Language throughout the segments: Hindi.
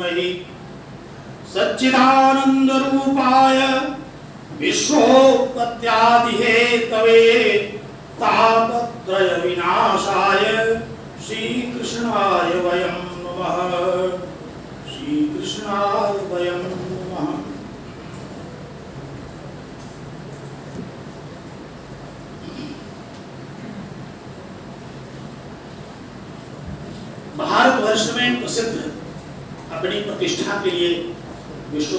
धीमहि सच्चिदानंदरूपाय विश्वोत्पत्त्यादिहेतवे तापत्रय विनाशाय श्रीकृष्णाय वयं नमः। श्रीकृष्णाय वयं नमः। भारतवर्ष में प्रसिद्ध अपनी प्रतिष्ठा के लिए विश्व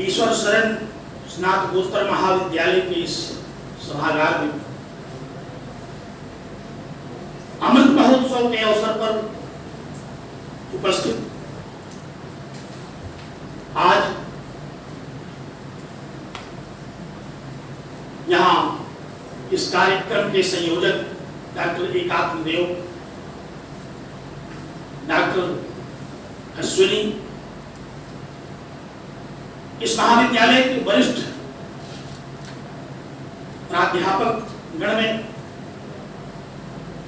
ईश्वर शरण स्नातकोत्तर महाविद्यालय के इस सभागार में अमृत महोत्सव के अवसर पर उपस्थित आज यहाँ इस कार्यक्रम के संयोजक डॉक्टर एकात्म देव, डॉक्टर अश्विनी, इस महाविद्यालय के वरिष्ठ प्राध्यापक गण में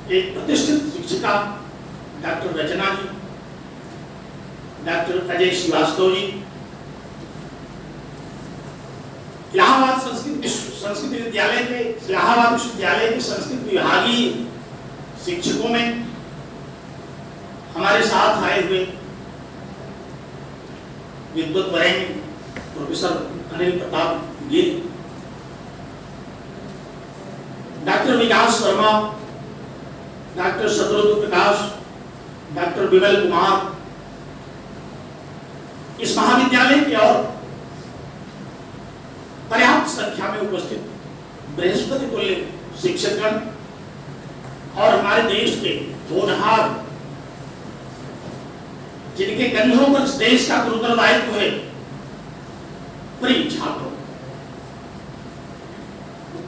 एक प्रतिष्ठित शिक्षिका डॉक्टर रचना जी, डॉक्टर अजय श्रीवास्तव जी, इलाहाबाद संस्कृत विद्यालय के इलाहाबाद विश्वविद्यालय के संस्कृत विभागीय शिक्षकों में हमारे साथ आए हुए विद्वत वरेण्य प्रोफेसर अनिल प्रताप गिल, डॉक्टर विकास शर्मा, डॉक्टर शत्रुघ्न प्रकाश, डॉक्टर विमल कुमार, इस महाविद्यालय के और पर्याप्त संख्या में उपस्थित बृहस्पति तुल्य शिक्षकगण और हमारे देश के होनहार, जिनके कंधों पर इस देश का गुरुतर दायित्व है, प्रिय छात्रों,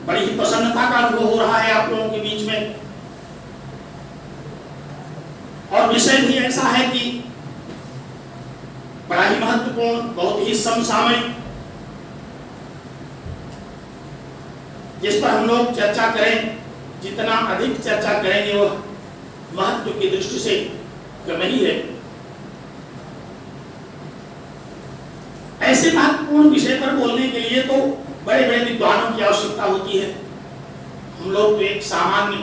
बड़ी ही प्रसन्नता का अनुभव हो रहा है आप लोगों के बीच में। और विषय भी ऐसा है कि बड़ा ही महत्वपूर्ण, बहुत ही समसामयिक, जिस पर हम लोग चर्चा करें, जितना अधिक चर्चा करेंगे वह महत्व की दृष्टि से कम ही है। ऐसे महत्वपूर्ण विषय पर बोलने के लिए तो बड़े बड़े विद्वानों की आवश्यकता होती है। हम लोग तो एक सामान्य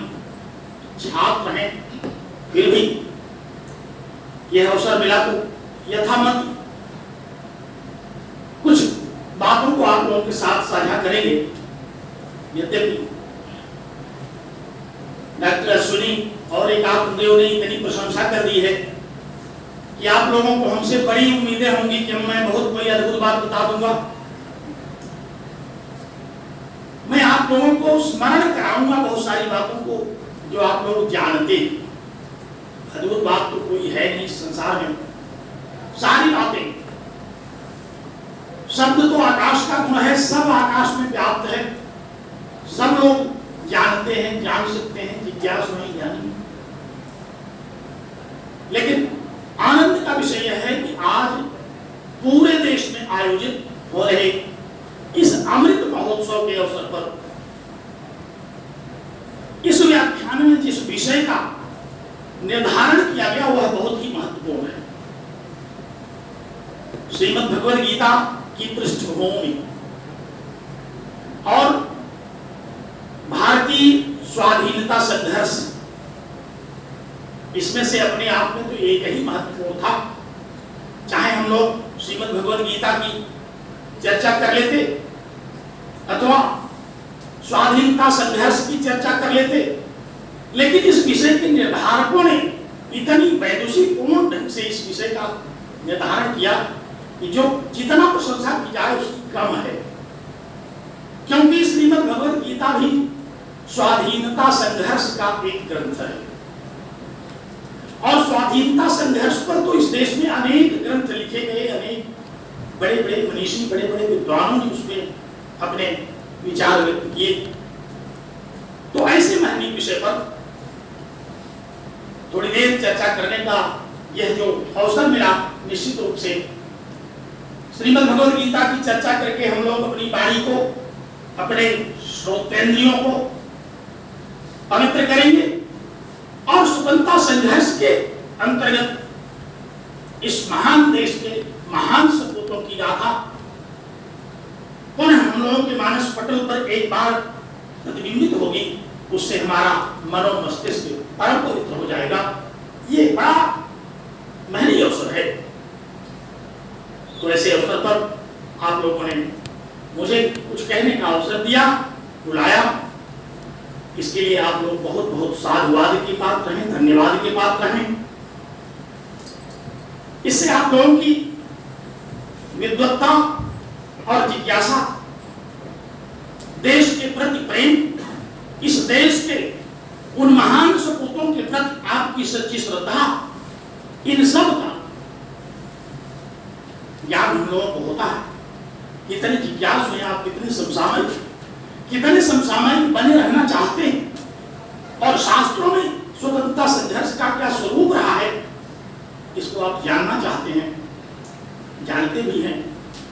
छात्र हैं, फिर भी यह अवसर मिला तो यथामत कुछ बातों को आप लोगों के साथ साझा करेंगे। यद्यपि डॉक्टर अश्विनी और एकात्म देव ने इतनी प्रशंसा कर दी है कि आप लोगों को हमसे बड़ी उम्मीदें होंगी कि मैं बहुत कोई अद्भुत बात बता दूंगा। मैं आप लोगों को स्मरण कराऊंगा बहुत सारी बातों को जो आप लोग जानते हैं। अद्भुत बात तो कोई है नहीं संसार में, सारी बातें, शब्द तो आकाश का गुण है, सब आकाश में व्याप्त है, सब लोग जानते हैं, जान सकते हैं, जिज्ञासु नहीं ज्ञानी। लेकिन आनंद का विषय यह है कि आज पूरे देश में आयोजित हो रहे इस अमृत महोत्सव के अवसर पर इस व्याख्यान में जिस विषय का निर्धारण किया गया वह बहुत ही महत्वपूर्ण है। श्रीमद् भगवद गीता की पृष्ठभूमि और भारतीय स्वाधीनता संघर्ष, इसमें से अपने आप में तो एक ही महत्वपूर्ण था। चाहे हम लोग श्रीमद् भगवद गीता की चर्चा कर लेते अथवा स्वाधीनता संघर्ष की चर्चा कर लेते, लेकिन इस विषय के निर्धारकों ने इतनी वैदुषीपूर्ण ढंग से इस विषय का निर्धारण किया कि जो जितना प्रशंसा की जाए उसकी कम है। क्योंकि श्रीमद् भगवद गीता भी स्वाधीनता संघर्ष का एक ग्रंथ है और स्वाधीनता संघर्ष पर तो इस देश में अनेक ग्रंथ लिखे गए, अनेक बड़े बड़े मनीषी, बड़े बड़े विद्वानों ने उसमें अपने विचार व्यक्त किए। तो ऐसे महनीय विषय पर थोड़ी देर चर्चा करने का यह जो अवसर मिला, निश्चित रूप से श्रीमद् भगवद गीता की चर्चा करके हम लोग अपनी वाणी को, अपने श्रोतेंद्रियों को पवित्र करेंगे और स्वतंत्रता संघर्ष के अंतर्गत इस महान देश के महान सपूतों की गाथा पुनः हम लोगों के मानस पटल पर एक बार प्रतिबिंबित होगी, उससे हमारा मनो मस्तिष्क परम पवित्र हो जाएगा। ये बड़ा महंगी अवसर है। तो ऐसे अवसर पर आप लोगों ने मुझे कुछ कहने का अवसर दिया, बुलाया, इसके लिए आप लोग बहुत बहुत साधुवाद के पात्र हैं, धन्यवाद के पात्र हैं। इससे आप लोगों की विद्वत्ता और जिज्ञासा, देश के प्रति प्रेम, इस देश के उन महान सपूतों के प्रति आपकी सच्ची श्रद्धा, इन सब का ज्ञान हम लोगों को होता है। कितने जिज्ञासु हैं आप, कितने समसामयिक बने रहना चाहते हैं, और शास्त्रों में स्वतंत्रता संघर्ष का क्या स्वरूप रहा है इसको आप जानना चाहते हैं, जानते भी हैं।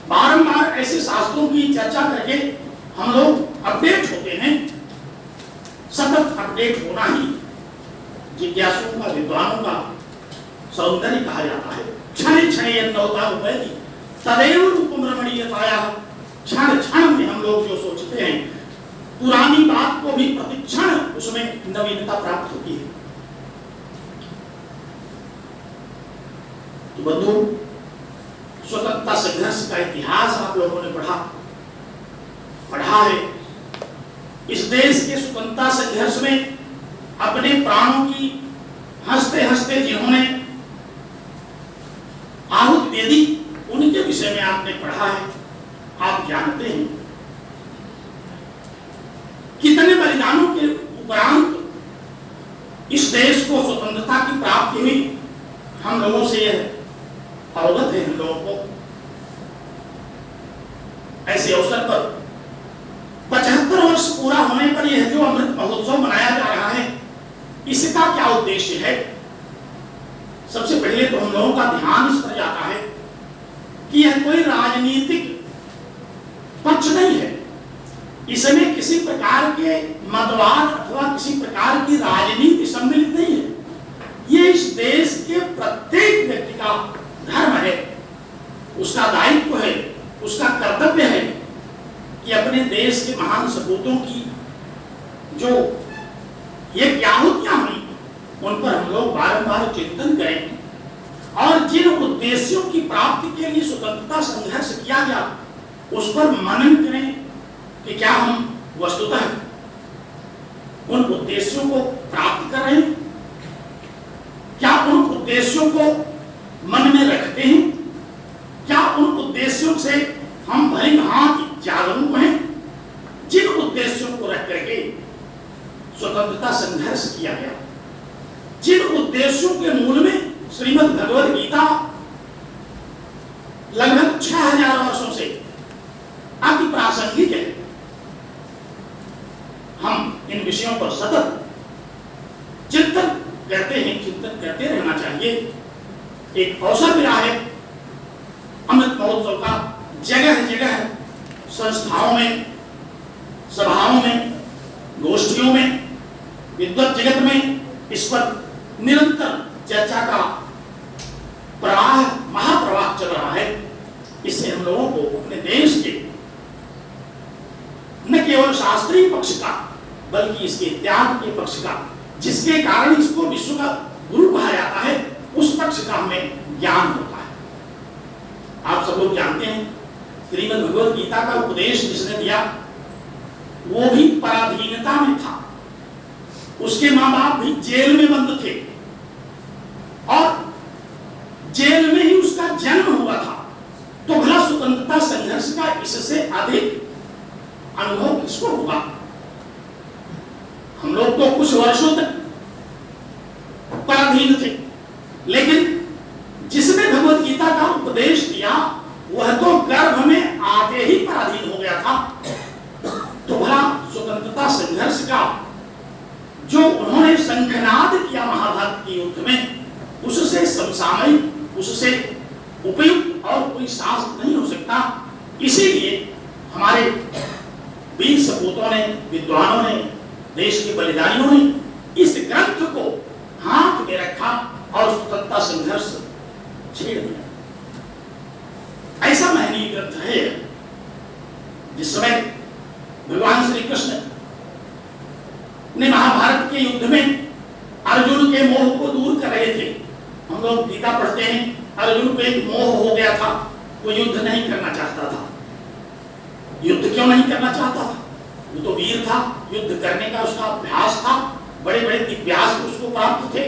बारंबार ऐसे शास्त्रों की चर्चा करके हम लोग अपडेट होते हैं। सतत अपडेट होना ही जिज्ञासुओं का, विद्वानों का सौंदर्य कहा जाता है। क्षण क्षण यन्नवता उपैति तदेव रूपम रमणीयताया। क्षण क्षण में हम लोग जो सोचते हैं, पुरानी बात को भी प्रतिक्षण उसमें नवीनता प्राप्त होती है। तो बंधु, स्वतंत्रता संघर्ष का इतिहास आप लोगों ने पढ़ा है। इस देश के स्वतंत्रता संघर्ष में अपने प्राणों की हंसते हंसते जिन्होंने आहुति दे दी, उनके विषय में आपने पढ़ा है, आप जानते हैं। कितने बलिदानों के उपरांत इस देश को स्वतंत्रता की प्राप्ति हुई, हम लोगों से यह अवगत है। हम लोगों को ऐसे अवसर पर 75 वर्ष पूरा होने पर यह जो अमृत महोत्सव मनाया जा रहा है, इसका क्या उद्देश्य है? सबसे पहले तो हम लोगों का ध्यान इस पर जाता है कि यह कोई राजनीतिक पक्ष नहीं है। इसमें किसी प्रकार के मतवाद अथवा किसी प्रकार की राजनीति सम्मिलित नहीं है। ये इस देश के प्रत्येक व्यक्ति का धर्म है, उसका दायित्व है, उसका कर्तव्य है कि अपने देश के महान सपूतों की जो ये आहुतियां हुई, उन पर हम लोग बारंबार चिंतन करें, और जिन उद्देश्यों की प्राप्ति के लिए स्वतंत्रता संघर्ष किया गया उस पर मनन करें कि क्या हम वस्तुतः उन उद्देश्यों को प्राप्त कर रहे हैं, क्या उन उद्देश्यों को मन में रखते हैं, क्या उन उद्देश्यों से हम भली भांति जागरूक हैं। जिन उद्देश्यों को रख करके स्वतंत्रता संघर्ष किया गया, जिन उद्देश्यों के मूल में श्रीमद् भगवद गीता लगभग 6000 वर्षों से अति प्रासंगिक है, हम इन विषयों पर सतत चिंतन करते हैं, चिंतन करते रहना चाहिए। एक अवसर मिला है अमृत महोत्सव का, जगह जगह संस्थाओं में, सभाओं में, गोष्ठियों में, विद्वत जगत में इस पर निरंतर चर्चा का प्रवाह, महाप्रवाह चल रहा है। इससे हम लोगों को अपने देश के न केवल शास्त्रीय पक्ष का बल्कि इसके त्याग के पक्ष का, जिसके कारण इसको विश्व का गुरु कहा जाता है, उस पक्ष का हमें ज्ञान होता है। आप सब लोग जानते हैं श्रीमद् भगवद गीता का उपदेश जिसने दिया वो भी पराधीनता में था, उसके माँ बाप भी जेल में बंद थे और जेल में ही उसका जन्म हुआ था। तो भला स्वतंत्रता संघर्ष का इससे अधिक अनुभव किसको होगा? हम लोग तो कुछ वर्षों तक पराधीन थे, लेकिन जिसने भगवद गीता का उपदेश दिया वह तो गर्भ में आते ही पराधीन हो गया था। तो भला स्वतंत्रता संघर्ष का जो उन्होंने शंखनाद किया महाभारत के युद्ध में, उससे समसामयिक, उससे उपयुक्त और कोई शास्त्र नहीं हो सकता। इसीलिए हमारे वीर सपूतों ने, विद्वानों ने, देश के बलिदानियों ने इस ग्रंथ को हाथ में रखा और रहे थे। हम लोग गीता पढ़ते हैं, अर्जुन को एक मोह हो गया था, वो युद्ध नहीं करना चाहता था। युद्ध क्यों नहीं करना चाहता था? वो तो वीर था, युद्ध करने का उसका अभ्यास था, बड़े बड़े दिव्यास्त्र उसको प्राप्त थे,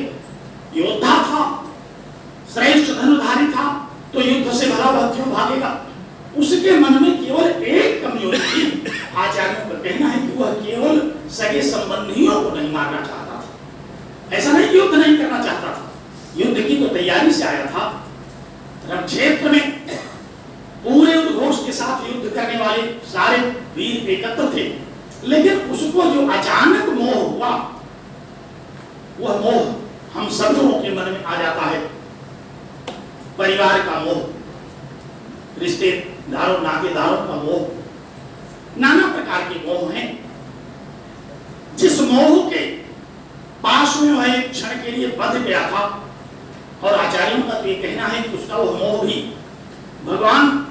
योद्धा था, श्रेष्ठ धनुधारी था, तो युद्ध से भला वह क्यों भागेगा? उसके मन में केवल एक कमजोरी थी। आचार्यों का कहना है कि वह केवल सगे संबंधियों को नहीं मारना चाहता था। ऐसा नहीं युद्ध नहीं करना चाहता था, युद्ध की तो तैयारी से आया था। रणक्षेत्र में पूरे उद्घोष के साथ युद्ध करने वाले सारे वीर एकत्र थे, लेकिन उसको जो अचानक मोह हुआ, वह मोह हम सब लोगों के मन में आ जाता है। परिवार का मोह, रिश्तेदारों नातेदारों का मोह, नाना प्रकार के मोह हैं। जिस मोह के पास में वह एक क्षण के लिए बंध गया था, और आचार्यों का तो ये कहना है कि उसका वह मोह भी भगवान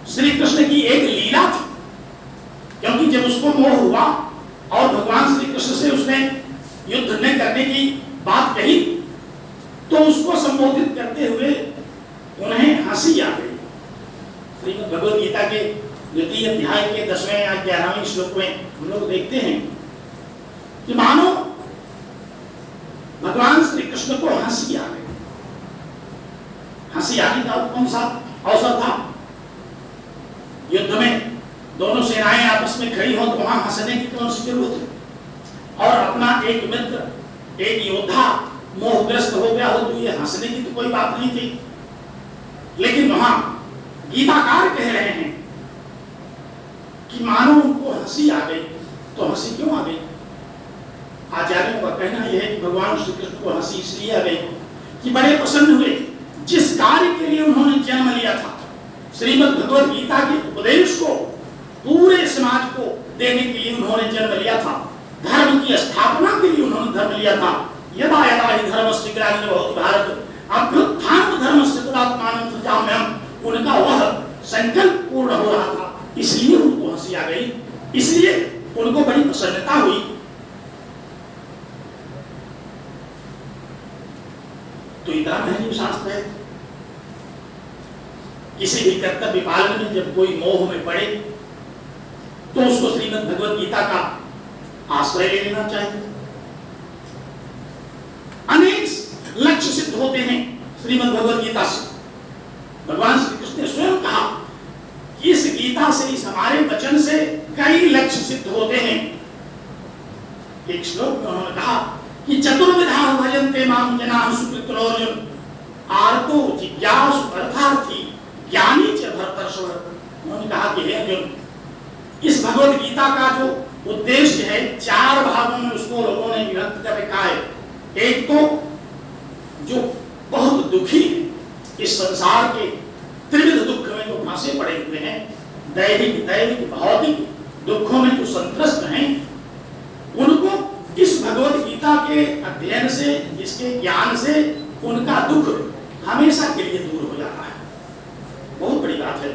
श्री कृष्ण की एक लीला थी। क्योंकि जब उसको मोह हुआ और भगवान श्री कृष्ण से उसने युद्ध न करने की बात कही, तो उसको संबोधित करते हुए उन्हें हंसी आ गई। श्रीमद् भगवद गीता के द्वितीय अध्याय के 10वें या 11वें श्लोक में हम लोग देखते हैं कि मानो भगवान श्री कृष्ण को हंसी आ गई। हंसी आने का कौन सा अवसर था? युद्ध में दोनों सेनाएं आपस में खड़ी हो तो वहां हंसने की कौन सी जरूरत है? और अपना एक मित्र, एक योद्धा मोहग्रस्त हो गया हो तो ये हंसने की तो कोई बात नहीं थी। लेकिन वहां गीताकार कह रहे हैं कि मानो उनको हंसी आ गई। तो हंसी क्यों आ गई? आचार्यों का कहना यह है कि भगवान श्री कृष्ण को हंसी इसलिए आ गई कि बड़े प्रसन्न हुए। जिस कार्य के लिए उन्होंने जन्म लिया था, श्रीमद् भगवद गीता के उपदेश को पूरे समाज को देने के लिए उन्होंने जन्म लिया था, धर्म की स्थापना के लिए उन्होंने धर्म लिया था। यदा यदा हि धर्मस्य ग्लानिर्भवति भारत अभ्युत्थानं धर्मस्य तदात्मानं सृजाम्यहम्, उनका वह संकल्प पूर्ण हो रहा था, इसलिए उनको हंसी आ गई, इसलिए उनको बड़ी प्रसन्नता हुई। तो इतना महंगी शास्त्र है। किसी भी कर्तव्य पालन में जब कोई मोह में पड़े तो उसको श्रीमद् भगवद गीता का आश्रय ले लेना चाहिए। अनेक लक्ष्य सिद्ध होते हैं श्रीमद् भगवद गीता से। भगवान श्री कृष्ण ने स्वयं कहा कि इस गीता से, इस हमारे वचन से कई लक्ष्य सिद्ध होते हैं। एक श्लोक में उन्होंने कहा कि चतुर्विधा भजन्ते मां जनाः सुकृतो अर्जुन, आर्तो जिज्ञासु अर्थार्थी ज्ञानी च भरतर्षभ। उन्होंने कहा कि हे अर्जुन, इस भगवद गीता का जो उद्देश्य है, 4 भागों में उसको लोगों ने विभक्त कर रखा है। एक तो जो बहुत दुखी है, इस संसार के त्रिविध दुख में जो फंसे पड़े हुए हैं, दैहिक दैविक भौतिक दुखों में जो संत्रस्त हैं, उनको इस भगवद गीता के अध्ययन से, इसके ज्ञान से उनका दुख हमेशा के लिए दूर हो जाता है। बहुत बड़ी बात है।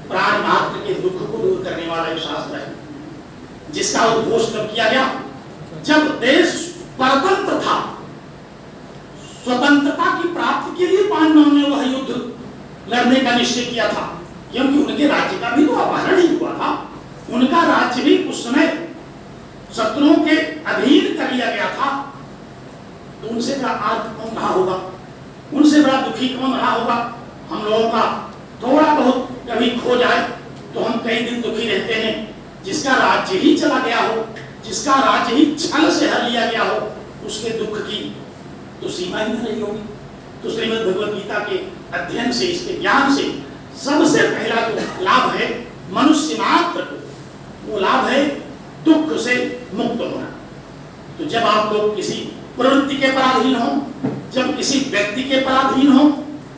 प्राण मात्र के दुख को दूर करने वाला एक शास्त्र है, जिसका उद्घोष कब किया गया? जब देश परतंत्र था, स्वतंत्रता की प्राप्ति के लिए पांडवों ने वह युद्ध लड़ने का निश्चय किया था, क्योंकि उनके राज्य का भी तो अपहरण ही हुआ था। उनका राज्य भी उस समय शत्रुओं के अधीन कर लिया गया था। तो उनसे बड़ा आर्त कौन रहा होगा? उनसे बड़ा दुखी कौन रहा होगा? हम लोगों का थोड़ा बहुत कभी खो जाए तो हम कई दिन दुखी रहते हैं। जिसका राज्य ही चला गया हो, जिसका राज्य ही छल से हर लिया गया हो, उसके दुख की तो सीमा ही न रही होगी। तो श्रीमद् भगवद गीता के अध्ययन से, इसके ज्ञान से सबसे पहला जो लाभ है मनुष्य मात्र को, वो लाभ है दुख से मुक्त होना। तो जब आप लोग किसी प्रवृत्ति के पराधीन हो, जब किसी व्यक्ति के पराधीन हो,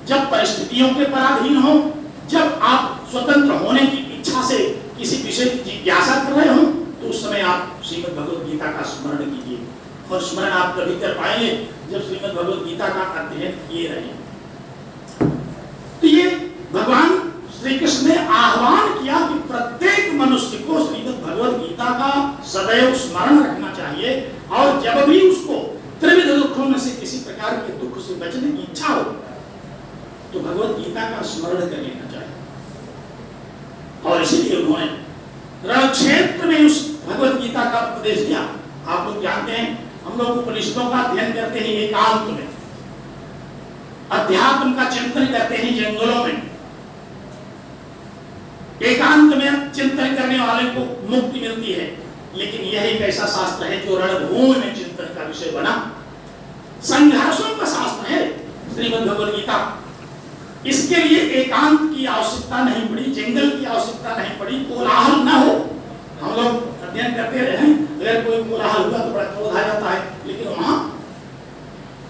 जब परिस्थितियों के पराधीन हो, जब आप स्वतंत्र होने की इच्छा से किसी विषय की जिज्ञासा कर रहे हो, तो उस समय आप श्रीमद् भगवद गीता का स्मरण कीजिए। और स्मरण आप तभी कर पाएंगे जब श्रीमद् भगवद गीता का अध्ययन किए रहे। तो ये भगवान श्री कृष्ण ने आह्वान किया कि प्रत्येक मनुष्य को श्रीमद् भगवद गीता का सदैव स्मरण रखना चाहिए, और जब भी उसको त्रिविध दुख शास्त्रों में से किसी प्रकार के दुख से बचने की इच्छा हो तो भगवत गीता का स्मरण कर लेना चाहिए। और इसीलिए उन्होंने रण क्षेत्र में उस भगवत गीता का उपदेश दिया। आप लोग जानते हैं, हम लोग उपनिषदों का अध्ययन करते हैं एकांत में, अध्यात्म का चिंतन करते हैं जंगलों में। एकांत में चिंतन करने वाले को मुक्ति मिलती है, लेकिन यह एक ऐसा शास्त्र है जो रणभूमि में चिंतन का विषय बना। संघर्षों का शास्त्र है श्रीमद् भगवद गीता। इसके लिए एकांत की आवश्यकता नहीं पड़ी, जंगल की आवश्यकता नहीं पड़ी, कोलाहल न हो। हम लोग अध्ययन करते रहे, अगर कोई कोलाहल हुआ तो बड़ा क्रोध आ जाता है, लेकिन वहां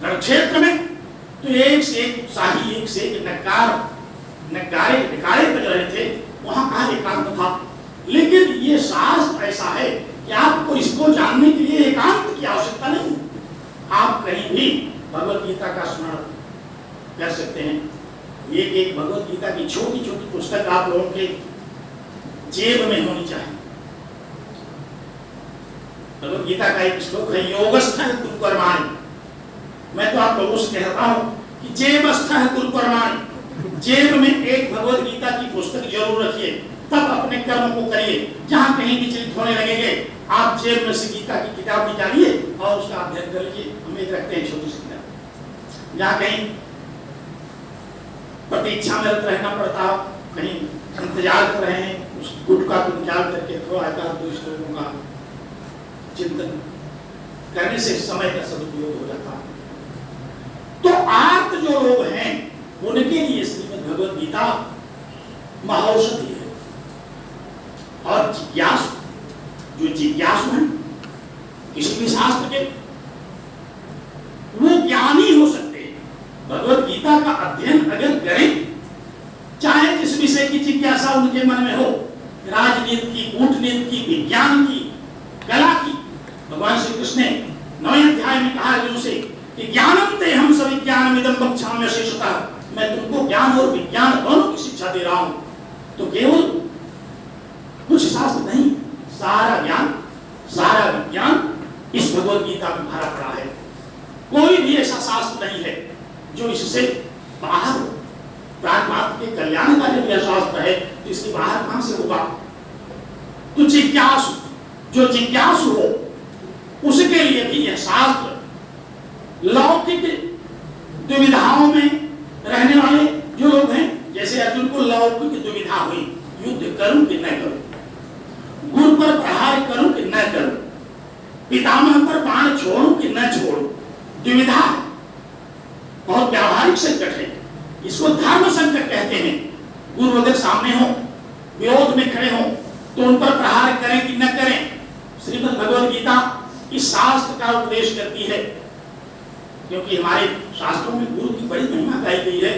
रण क्षेत्र में तो एक से एक उत्साही, एक से एक नगाड़े बज रहे थे। वहां कहा एकांत था, लेकिन ये शास्त्र ऐसा है कि आपको इसको जानने के लिए एकांत की आवश्यकता नहीं। आप कहीं भी भगवत गीता का स्मरण कर सकते हैं। एक भगवत गीता की छोटी छोटी पुस्तक आप लोगों के जेब में होनी चाहिए। भगवत गीता का एक श्लोक है, योगस्थः कुरुकर्माणि। मैं तो आप लोगों से कहता हूं कि जेबस्थः कुरुकर्माणि, जेब में एक भगवत गीता की पुस्तक जरूर रखिए, तब अपने कर्म को करिए। जहां कहीं विचलित होने लगेंगे, आप जेब में से गीता की किताब निकालिए और उसका अध्ययन कर लीजिए। हम एक रखते हैं छोटी सी किताब, जहां कहीं प्रतीक्षा में रहना पड़ता हो, कहीं इंतजार कर रहे हैं, उस गुटका को निकाल करके थोड़ा दो श्लोकों का चिंतन करने से समय का सदुपयोग हो जाता है। तो आर्त जो लोग हैं उनके लिए श्रीमद् भगवद गीता महौषधि है। और जिज्ञासु, जो जिज्ञासु हैं किसी भी शास्त्र के, वो ज्ञानी हो सकते हैं। भगवद गीता का अध्ययन अगर करें, चाहे जिस विषय की जिज्ञासा उनके मन में हो, राजनीति की, कूटनीति की, विज्ञान की, कला की, भगवान श्री कृष्ण ने 9वें अध्याय में कहा अर्जुन से कि ज्ञानम ते हम सविज्ञानमिदं वक्ष्यामि शेषतः, मैं तुमको ज्ञान और विज्ञान दोनों की शिक्षा दे रहा हूं। तो केवल कुछ शास्त्र नहीं, सारा ज्ञान, सारा विज्ञान इस भगवद गीता में भरा पड़ा है। कोई भी ऐसा शास्त्र नहीं है जो इससे बाहर हो। प्राणमात्र के कल्याण का जब यह शास्त्र है तो इसके बाहर कहां से होगा। तो जिज्ञासु, जो जिज्ञासु हो उसके लिए भी यह शास्त्र लौकिक दुविधाओं में रहने वाले जो लोग हैं, जैसे अर्जुन को लौकिक दुविधा हुई, युद्ध करूं कि न करूं, गुरु पर प्रहार करूं कि न करूं, पितामह पर बाण छोड़ूं कि न छोड़ूं, दुविधा है, बहुत व्यावहारिक संकट है। इसको धर्म संकट कहते हैं। गुरु अगर सामने हो, विरोध में खड़े हो, तो उन पर प्रहार करें कि न करें। श्रीमद् भगवद गीता इस शास्त्र का उपदेश करती है, क्योंकि हमारे शास्त्रों में गुरु की बड़ी महिमा गाई गई है।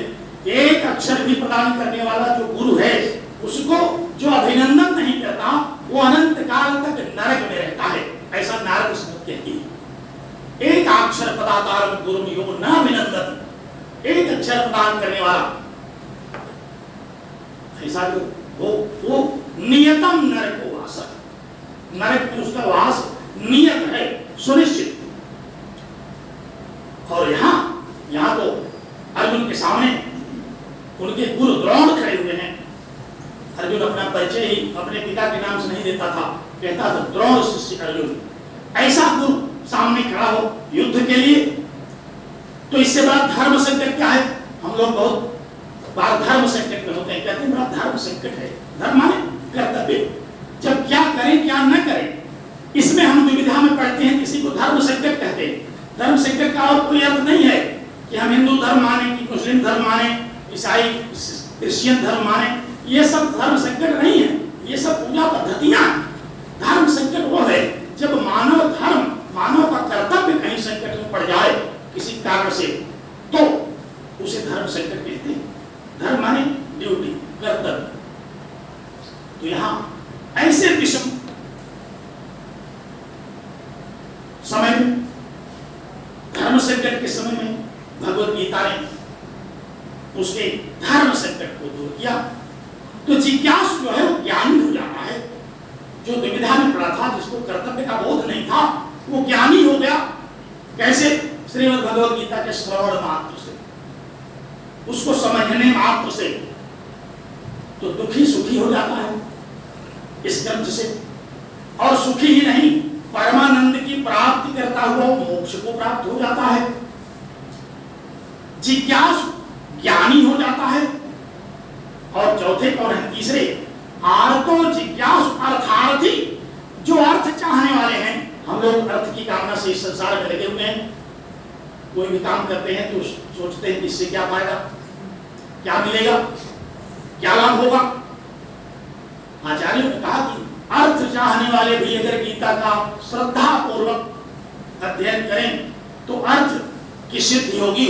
एक अक्षर भी प्रदान करने वाला जो गुरु है, उसको जो अभिनंदन नहीं करता वो अनंत काल तक नरक में रहता है, ऐसा नारद स्मृति कहती है। एक अक्षर पदातारं गुरुं यो न अभिनंदति, एक अक्षर प्रदान करने वाला ऐसा जो वो नियतम नरको वास, नरक में उसका वास नियत है, सुनिश्चित। और यहाँ तो अर्जुन के सामने उनके गुरु द्रोण खड़े हुए हैं। अर्जुन अपना परिचय ही अपने पिता के नाम से नहीं देता था, कहता था द्रोण शिष्य अर्जुन। ऐसा गुरु सामने खड़ा हो युद्ध के लिए, तो इससे बड़ा धर्म संकट क्या है। हम लोग बहुत बार धर्म संकट में होते हैं, कहते हैं बड़ा धर्म संकट है। धर्म माने कर्तव्य, जब क्या करें क्या न करें, इसमें हम दुविधा में पड़ते हैं, किसी को धर्म संकट कहते हैं। धर्म संकट का और कोई अर्थ नहीं है कि हम हिंदू धर्म माने कि मुस्लिम धर्म माने, ईसाई क्रिश्चियन धर्म माने, ये सब धर्म संकट नहीं है, ये सब पूजा पद्धतियां। धर्म संकट वो है जब मानव धर्म, मानव का कर्तव्य कहीं संकट में पड़ जाए किसी कारण से, तो उसे धर्म संकट कहते हैं। धर्म माने ड्यूटी, कर्तव्य। तो यहां ऐसे विषम समय में, धर्म संकट के समय में भगवद गीता ने उसके धर्म संकट को दूर किया। तो जिज्ञासु जो है वो ज्ञानी हो जाता है। जो दुविधा में पड़ा था, जिसको कर्तव्य का बोध नहीं था, वो ज्ञानी हो गया। कैसे? श्रीमद् भगवद गीता के श्रवण मात्र से, उसको समझने मात्र से तो दुखी सुखी हो जाता है इस ग्रंथ से, और सुखी ही नहीं परमानंद की प्राप्ति करता हुआ मोक्ष को प्राप्त हो जाता है, जिज्ञासु ज्ञानी हो जाता है, और चौथे कौन है, तीसरे आर्तो जिज्ञासु अर्थार्थी, जो अर्थ चाहने वाले हैं। हम लोग अर्थ की कामना से इस संसार में लगे हुए हैं, कोई भी काम करते हैं तो सोचते हैं कि इससे क्या फायदा, क्या मिलेगा, क्या लाभ होगा। आचार्यों ने कहा कि अर्थ चाहने वाले भी अगर गीता का श्रद्धा पूर्वक अध्ययन करें तो अर्थ की सिद्धि होगी।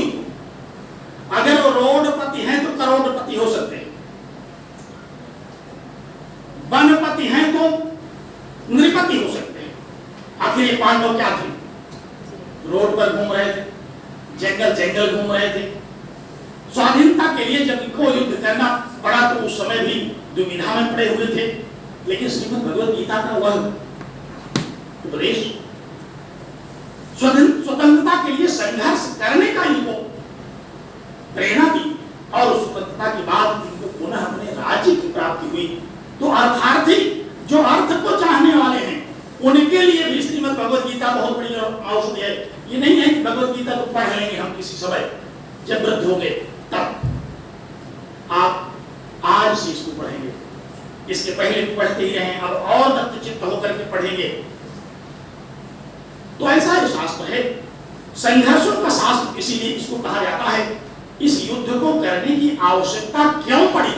अगर वो रोडपति हैं तो करोड़पति हो सकते हैं, वनपति हैं तो नृपति हो सकते हैं। आखिर ये पांडव क्या थे, रोड पर घूम रहे थे, जंगल जंगल घूम रहे थे। स्वाधीनता के लिए जब इनको युद्ध करना पड़ा तो उस समय भी दुविधा में पड़े हुए थे, लेकिन श्रीमद् भगवद गीता का वह उपदेश स्वतंत्रता के लिए संघर्ष करने का इनको प्रेरणा दी, और उस स्वतंत्रता के बाद इनको पुनः अपने राज्य की प्राप्ति हुई। तो अर्थार्थी, जो अर्थ को चाहने वाले हैं, उनके लिए भी श्रीमद् भगवद गीता बहुत बड़ी औषधि है। ये नहीं है कि भगवद गीता तो पढ़ लेंगे हम किसी समय जब वृद्ध हो गए तब। आप आज से इसको पढ़ेंगे, इसके पहले भी पढ़ते ही रहे, अब और दत्तचित्त होकर के पढ़ेंगे। तो ऐसा ही शास्त्र है, संघर्षों का शास्त्र, इसीलिए इसको कहा जाता है। इस युद्ध को करने की आवश्यकता क्यों पड़ी?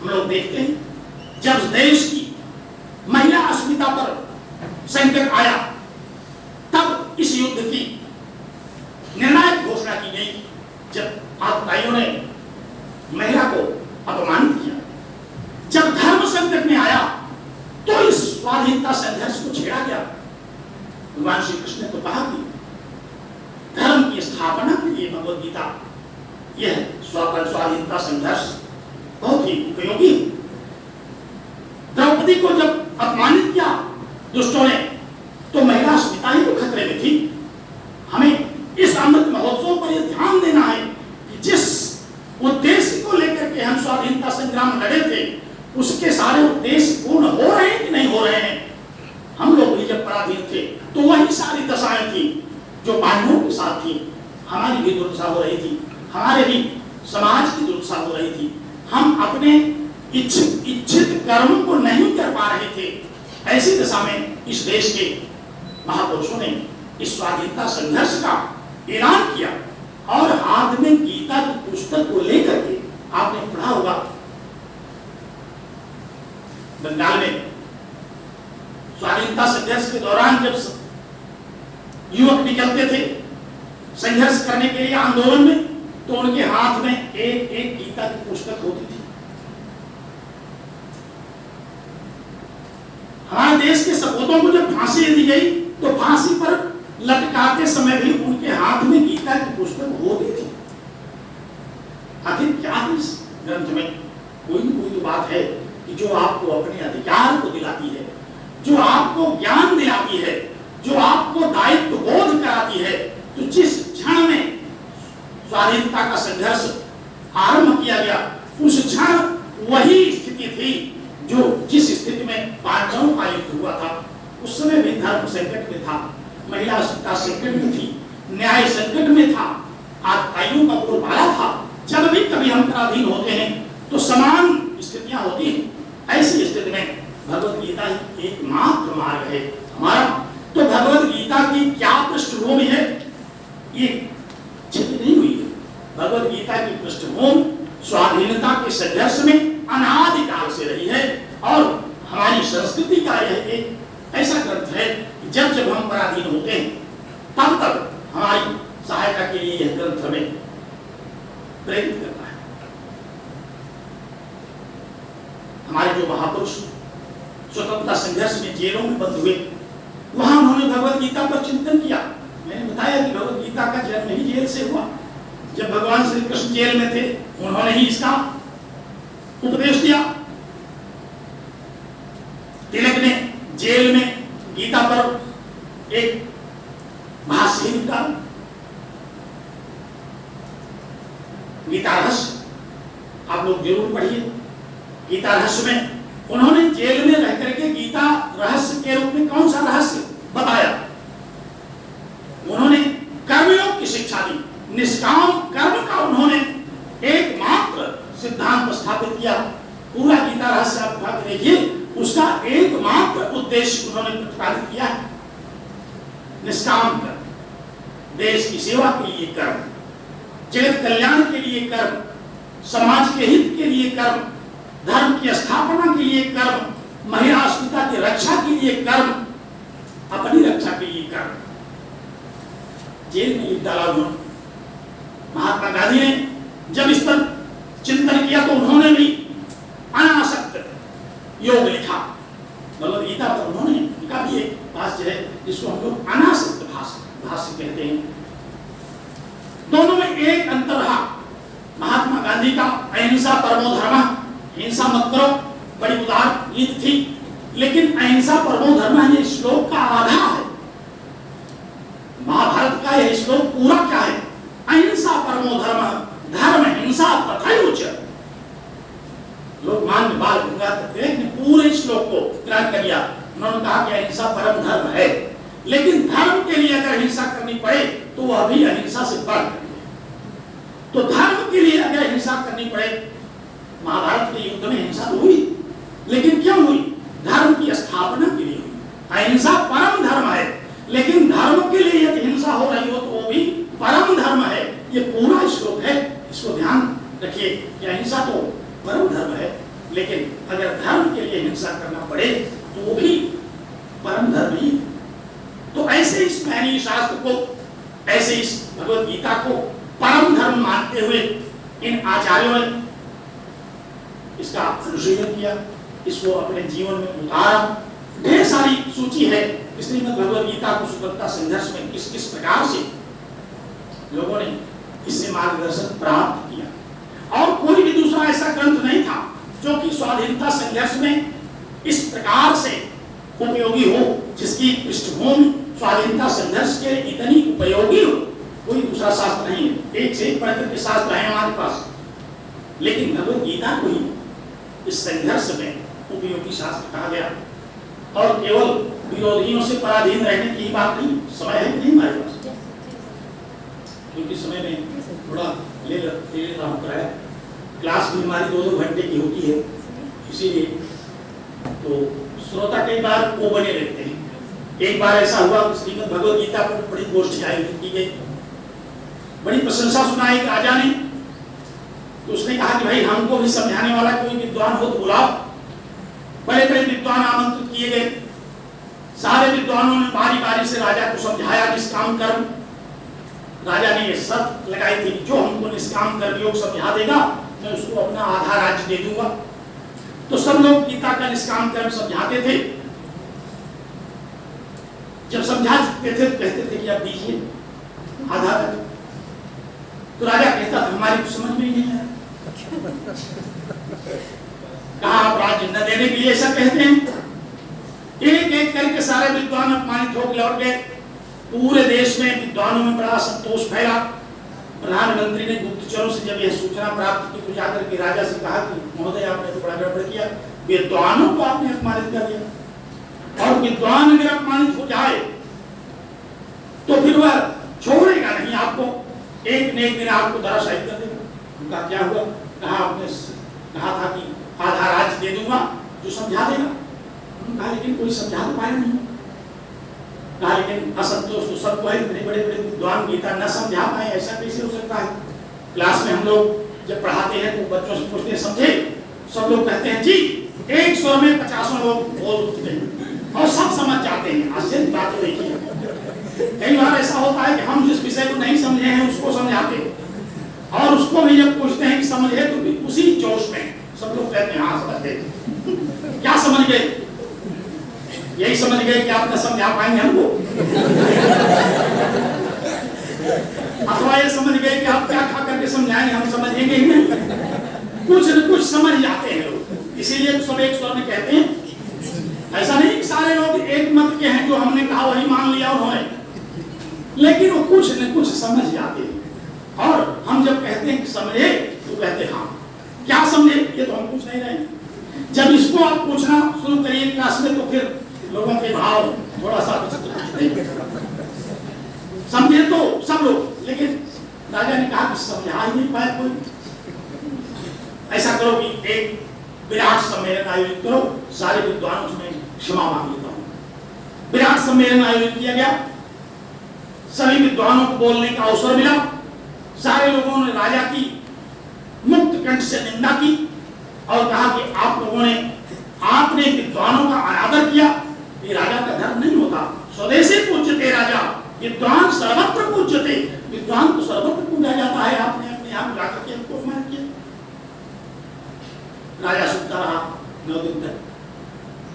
हम लोग देखते हैं जब देश की महिला अस्मिता पर संकट आया, तब इस युद्ध की निर्णायक घोषणा की गई। जब आतताइयों ने महिला को अपमानित किया, जब धर्म संकट में आया तो इस स्वाधीनता संघर्ष को छेड़ा गया। भगवान श्री कृष्ण ने तो कहा कि धर्म की स्थापना के लिए भगवद गीता, यह स्वाधीनता संघर्ष बहुत ही उपयोगी। द्रौपदी को जब अपमानित किया दुष्टों ने, तो महिला अस्मिता ही तो खतरे में थी। हमें इस अमृत महोत्सव पर यह ध्यान देना है कि जिस उद्देश्य को लेकर के हम स्वाधीनता संग्राम लड़े थे, उसके सारे उद्देश्य पूर्ण हो रहे हैं कि नहीं हो रहे हैं। हम लोग भी जब पराधीन थे तो वही सारी दशाएं थी जो पांडवों के साथ थी। हमारी भी दुर्दशा हो रही थी, हमारे भी समाज की दुर्दशा हो रही थी। हम अपने इच्छित कर्म को नहीं कर पा रहे थे। ऐसी दशा में इस देश के महापुरुषों ने इस स्वाधीनता संघर्ष का ऐलान किया, और हाथ में गीता की पुस्तक को लेकर के, आपने पढ़ा होगा बंगाल में स्वाधीनता संघर्ष के दौरान जब युवक निकलते थे संघर्ष करने के लिए आंदोलन में, तो उनके हाथ में एक एक गीता की पुस्तक होती थी। हमारे देश के सपूतों को जब फांसी दी गई तो फांसी पर लटकाते समय भी उनके हाथ में गीता की पुस्तक होती थी। आखिर क्या है इस ग्रंथ में? कोई न कोई तो बात है कि जो आपको अपने अधिकार को दिलाती है, जो आपको ज्ञान दिलाती है, जो आपको दायित्व बोध कराती है। तो जिस क्षण में स्वाधीनता का संघर्ष आरंभ किया गया, उस क्षण वही स्थिति थी जो जिस स्थिति में पांडवों का युद्ध हुआ था। उस समय भी धर्म संकट में था, महिला अस्मिता संकट में थी, न्याय संकट में था, आतताइयों का बोलबाला था। जब भी कभी हम पराधीन होते हैं तो समान स्थितियां होती हैं। ऐसी स्थिति में भगवद गीता ही एकमात्र मार्ग है हमारा। तो भगवद गीता की क्या पृष्ठभूमि है, ये छिपी नहीं हुई है। भगवद गीता की पृष्ठभूमि स्वाधीनता के संघर्ष में अनादिकाल से रही है, और हमारी संस्कृति का यह एक ऐसा ग्रंथ है कि जब जब हम पराधीन होते हैं तब तक हमारी सहायता के लिए यह ग्रंथ हमें प्रेरित करता है। हमारे जो महापुरुष स्वतंत्रता संघर्ष में जेलों में बंद हुए, वहां उन्होंने भगवद गीता पर चिंतन किया। मैंने बताया कि भगवद गीता का जन्म ही जेल से हुआ। जब भगवान श्री कृष्ण जेल में थे, उन्होंने ही इसका उपदेश दिया। तिलक ने जेल में गीता पर एक भाष्य लिखा, गीता रहस्य आप लोग जरूर पढ़िए। गीता रहस्य में उन्होंने जेल में रह करके गीता रहस्य के रूप में कौन सा रहस्य बताया? उन्होंने कर्मयोग की शिक्षा दी, निष्काम कर्म का उन्होंने एकमात्र सिद्धांत स्थापित किया। पूरा गीता रहस्य आप उठा के देखिए, उसका एकमात्र उद्देश्य उन्होंने प्रतिपादित किया है, निष्काम कर्म, देश की सेवा के लिए कर्म, जगत कल्याण के लिए कर्म, समाज के हित के लिए कर्म, धर्म की स्थापना के लिए कर्म, महिला अस्मिता की रक्षा के लिए कर्म, अपनी रक्षा के लिए कर्म। जेल में लिख डाला उन्होंने। महात्मा गांधी ने जब इस पर चिंतन किया तो उन्होंने भी अनासक्त योग लिखा। भगवद गीता पर उन्होंने लिखा भी एक भाष्य है जिसको हम लोग अनासक्त भाष्य कहते हैं। दोनों में एक अंतर रहा। महात्मा गांधी का अहिंसा परमो धर्मः, हिंसा मत करो, बड़ी उदार नीति थी, लेकिन अहिंसा परमो धर्मः ये श्लोक का आधा है। महाभारत का यह श्लोक पूरा क्या है? अहिंसा परमो धर्मः, धर्म हिंसा तथैव च। लोकमान्य बाल गंगाधर तिलक ने पूरे श्लोक को ग्रहण कर लिया। उन्होंने कहा कि अहिंसा परम धर्म है, लेकिन धर्म के लिए अगर हिंसा करनी पड़े तो वह भी अहिंसा से बढ़कर है। तो धर्म के लिए अगर हिंसा करनी पड़े, महाभारत के युद्ध में हिंसा तो हुई, लेकिन क्यों हुई? धर्म की स्थापना के लिए हुई। अहिंसा परम धर्म है, लेकिन धर्म के लिए यदि हिंसा हो रही हो तो वो भी परम धर्म है। ये पूरा श्लोक है, इसको ध्यान रखिए कि अहिंसा तो परम धर्म है, लेकिन अगर धर्म के लिए हिंसा करना पड़े तो वो भी परम धर्म ही। तो ऐसे इस महनीय शास्त्र को, ऐसे इस भगवत गीता को परम धर्म मानते हुए इन आचार्यों ने इसका अनुशीलन किया, इसको अपने जीवन में उतारा। ढेर सारी सूची है श्रीमद् भगवद गीता को स्वतंत्रता संघर्ष में किस किस प्रकार से लोगों ने इससे मार्गदर्शन प्राप्त किया। और कोई भी दूसरा ऐसा ग्रंथ नहीं था जो कि स्वाधीनता संघर्ष में इस प्रकार से उपयोगी हो, जिसकी पृष्ठभूमि स्वाधीनता संघर्ष के इतनी उपयोगी हो। कोई दूसरा शास्त्र नहीं है। एक से एक पढ़ के शास्त्र है हमारे पास, लेकिन भगवद गीता को ही इस संघर्ष में उपयोगी शास्त्र कहा गया। और केवल विरोधियों से पराधीन रहने की बात नहीं, समय है कि नहीं हमारे पास, क्योंकि समय में थोड़ा ले लेता हूँ किराया। क्लास भी हमारी 2-2 घंटे की होती है, इसीलिए तो श्रोता कई बार वो बने रहते हैं। एक बार ऐसा हुआ, श्रीमद् भगवद गीता पर बड़ी गोष्ठी आयोजित की गई, बड़ी प्रशंसा सुनाई राजा ने। तो उसने कहा कि भाई हमको भी समझाने वाला कोई विद्वान हो तो बुलाओ। बड़े बड़े विद्वान आमंत्रित किए गए। सारे विद्वानों ने बारी बारी से राजा को समझाया निष्काम कर्म। राजा ने ये शर्त लगाई थी, जो हमको निष्काम कर्म योग समझा देगा मैं उसको अपना आधा राज्य दे दूंगा। तो सब लोग गीता का निष्काम कर्म समझाते थे। जब समझा चुके थे तो कहते थे कि अब दीजिए आधा राज्य। तो राजा कहता था हमारी तो समझ में ही नहीं आया, कहा आप राज्य न देने के लिए ऐसा कहते हैं। एक एक करके सारे विद्वान अपमानित होकर लौट गए। पूरे देश में विद्वानों में बड़ा संतोष फैला। प्रधानमंत्री ने गुप्तचरों से जब यह सूचना प्राप्त की तो जाकर के राजा से कहा कि महोदय आपने तो बड़ा गड़बड़ किया, विद्वानों को आपने अपमानित कर दिया, और विद्वान अगर अपमानित हो जाए तो फिर वह छोड़ेगा नहीं आपको, एक न एक दिन आपको धराशायी कर देगा। उनका क्या हुआ? कहा आपने कहा था कि आधा राज्य दे दूंगा जो समझा देगा। कहा लेकिन कोई समझा तो पाया नहीं। कहा लेकिन असंतोष तो सबको है, इतने बड़े बड़े विद्वान गीता न समझा पाए, ऐसा कैसे हो सकता है? क्लास में हम लोग जब पढ़ाते हैं तो बच्चों से पूछते हैं समझे? सब लोग कहते हैं जी, एक स्वर में 50 लोग बोल उठते हैं और सब समझ जाते हैं। आश्चर्य बात है। देखिए कई बार ऐसा होता है कि हम जिस विषय को नहीं समझे हैं उसको समझाते हैं, और उसको भी जब पूछते हैं कि समझे तो भी उसी जोश में सब लोग कहते हैं हाँ समझ गए। क्या समझ गए? यही समझ गए कि आप न समझा पाएंगे हमको, अथवा ये समझ गए कि आप क्या खा करके समझाएंगे, हम समझेंगे ही नहीं। कुछ न कुछ समझ जाते हैं लोग, इसीलिए तो सब एक स्वर में कहते हैं। ऐसा नहीं कि सारे लोग एक मत के हैं, जो हमने कहा वही मान लिया उन्होंने, लेकिन वो कुछ न कुछ समझ जाते हैं। और हम जब कहते कहते हैं कि समझे, तो कहते हाँ। क्या समझे ये तो हम पूछ नहीं रहे हैं। जब इसको आप पूछना शुरू करिए क्लास में तो फिर लोगों के भाव थोड़ा सा समझे तो सब लोग, लेकिन राजा ने कहा कि समझा ही नहीं पाए कोई। ऐसा करो कि एक विराट सम्मेलन आयोजित करो, सारे विद्वानों से क्षमा मांग लेता हूं। विराट सम्मेलन आयोजित किया गया, सभी विद्वानों को बोलने का अवसर मिला। सारे लोगों ने राजा की मुक्त कंठ से निंदा की और कहा कि आप लोगों ने आपने विद्वानों का अनादर किया, ये राजा का धर्म नहीं होता। स्वदेशी पूज्यते राजा, विद्वान सर्वत्र पूज्यते, विद्वान को सर्वत्र पूजा जाता है, आपने अपने यहाँ बुला करके हमको अपमान किया। राजा सुनता रहा 9 दिन तक,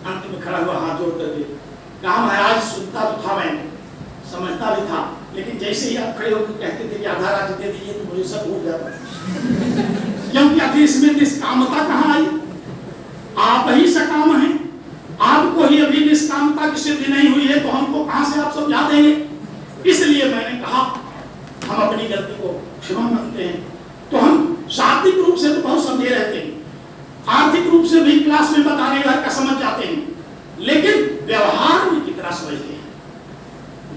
अंत में खड़ा हुआ हाथ जोड़ करके कहा महाराज सुनता तो था, मैं समझता भी था, लेकिन जैसे ही आप खड़े होकर कहते थे कि आधा राज्य दे दीजिए तो मुझे सब भूल जाता। क्योंकि अभी इसमें निष्कामता कहाँ आई? आप ही सकाम हैं, आपको ही अभी निष्कामता की सिद्धि नहीं हुई है तो हमको कहां से आप समझा देंगे? इसलिए मैंने कहा हम अपनी गलती को क्षमा मांगते हैं। तो हम शाब्दिक रूप से तो बहुत समझे रहते हैं, आर्थिक रूप से भी क्लास में बताने भर का समझ जाते हैं, लेकिन व्यवहार में कितना समझते हैं,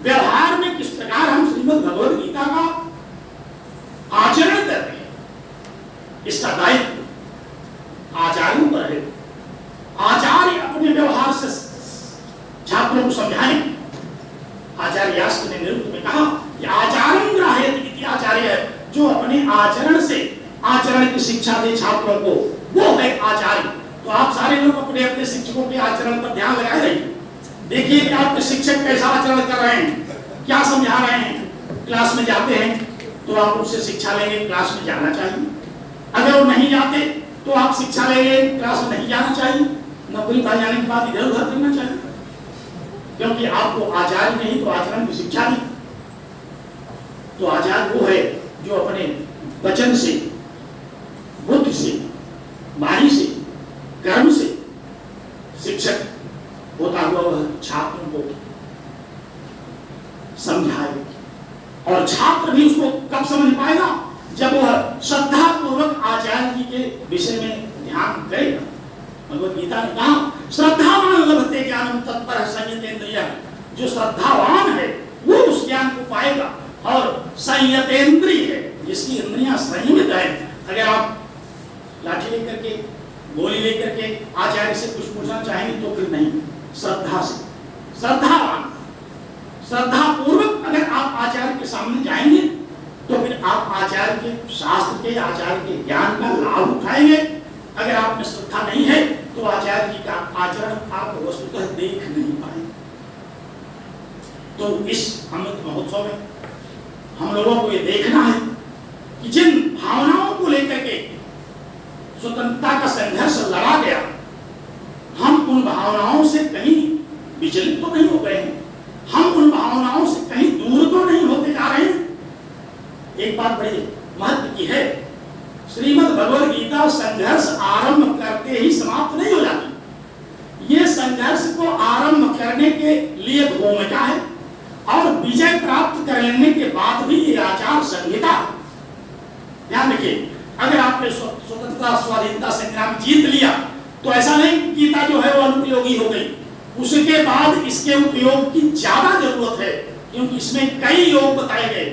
व्यवहार में किस प्रकार हम श्रीमद् भगवद गीता का आचरण करते हैं, इसका दायित्व आचार्यों पर है। आचार्य अपने व्यवहार से छात्रों को समझाएं। आचार्य यास्क ने निरुक्त में कहा कि आचरण ग्राह्यति इति आचार्य है, जो अपने आचरण से आचरण की शिक्षा दे छात्रों को, वो है आचार्य। तो आप सारे लोग अपने अपने शिक्षकों के आचरण पर ध्यान लगाए रहिए। देखिए कि आपके शिक्षक कैसा आचरण कर रहे हैं, क्या समझा रहे हैं। क्लास में जाते हैं तो आप उनसे शिक्षा लेंगे, क्लास में जाना चाहिए। अगर वो नहीं जाते तो आप शिक्षा लेंगे, क्लास में नहीं जाना चाहिए। नौकरी पा जाने के बाद इधर उधर करना चाहिए, क्योंकि आपको आचार्य नहीं तो आचरण की शिक्षा दी। तो आचार्य वो है जो अपने वचन से, बुद्धि से, वाणी से, कर्म से शिक्षक होता हुआ वह छात्रों को समझाए, और छात्र भी उसको कब समझ पाएगा? जब वह श्रद्धा पूर्वक आचार्य जी के विषय में ध्यान करेगा। भगवद गीता ने कहा श्रद्धावान लभते ज्ञानम तत्पर संयतेन्द्रिय, जो श्रद्धावान है वो उस ज्ञान को पाएगा, और संयतेन्द्रिय है जिसकी इंद्रियां संयमित है। अगर आप लाठी लेकर के, गोली लेकर के आचार्य से कुछ पूछना चाहेंगे तो फिर नहीं, श्रद्धा से, श्रद्धावान, श्रद्धा पूर्वक अगर आप आचार्य के सामने जाएंगे तो फिर आप आचार्य के शास्त्र के, आचार्य के ज्ञान का लाभ उठाएंगे। अगर आप में श्रद्धा नहीं है तो आचार्य जी का आचरण आप वस्तुतः देख नहीं पाएंगे। तो इस अमृत महोत्सव में हम लोगों को ये देखना है कि जिन भावनाओं को लेकर के स्वतंत्रता का संघर्ष लड़ा गया, हम उन भावनाओं से कहीं विचलित तो नहीं हो गए हैं, हम उन भावनाओं से कहीं दूर तो नहीं होते जा रहे हैं। एक बात बड़ी महत्व की है, श्रीमद् भगवद गीता संघर्ष आरंभ करते ही समाप्त नहीं हो जाती। ये संघर्ष को आरंभ करने के लिए भूमिका है, और विजय प्राप्त कर लेने के बाद भी ये आचार संहिता। ध्यान रखिए, अगर आपने स्वतंत्रता स्वाधीनता संग्राम जीत लिया तो ऐसा नहीं कि गीता जो है वो अनुपयोगी हो गई। उसके बाद इसके उपयोग की ज्यादा जरूरत है, क्योंकि इसमें कई योग बताए गए।